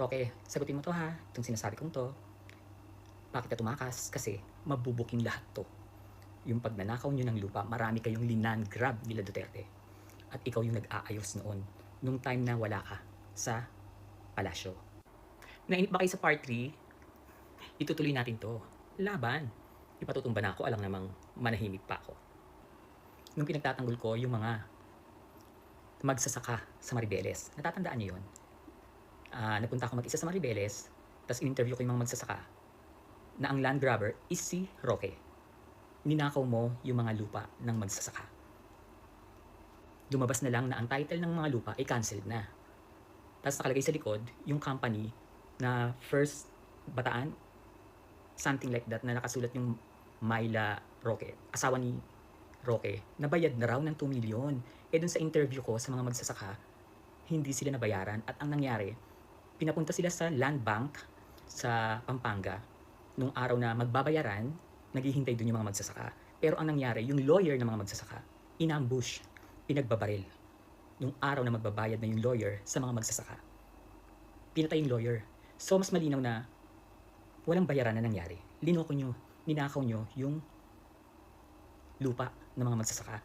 Roque, sagutin mo to ha, itong sinasabi kong to. Bakit ka tumakas? Kasi mabubuking lahat to. Yung pagnanakaw nyo ng lupa, marami kayong linan grab nila Duterte. At ikaw yung nag-aayos noon, nung time na wala ka sa palasyo. Nainip ba kayo sa part 3? Itutuloy natin to. Laban. Ipatutumba na ako, alang namang manahimik pa ako. Nung pinagtatanggol ko yung mga magsasaka sa Maribeles, natatandaan niyo yun? Napunta ako mag-isa sa Maribeles, tapos in-interview ko yung mga magsasaka na ang land grabber is si Roque. Ninakaw mo yung mga lupa ng magsasaka. Lumabas na lang na ang title ng mga lupa ay cancelled na. Tapos nakalagay sa likod yung company na First Bataan, something like that, na nakasulat yung Myla Roque, asawa ni Roque, nabayad na raw ng 2 million. Dun sa interview ko sa mga magsasaka, hindi sila nabayaran at ang nangyari, pinapunta sila sa land bank sa Pampanga nung araw na magbabayaran, naghihintay dun yung mga magsasaka. Pero ang nangyari, yung lawyer ng mga magsasaka, inambush, pinagbabaril. Nung araw na magbabayad na yung lawyer sa mga magsasaka, pinatay yung lawyer. So mas malinaw na walang bayaran na nangyari. Linoko nyo, ninakaw nyo yung lupa ng mga magsasaka.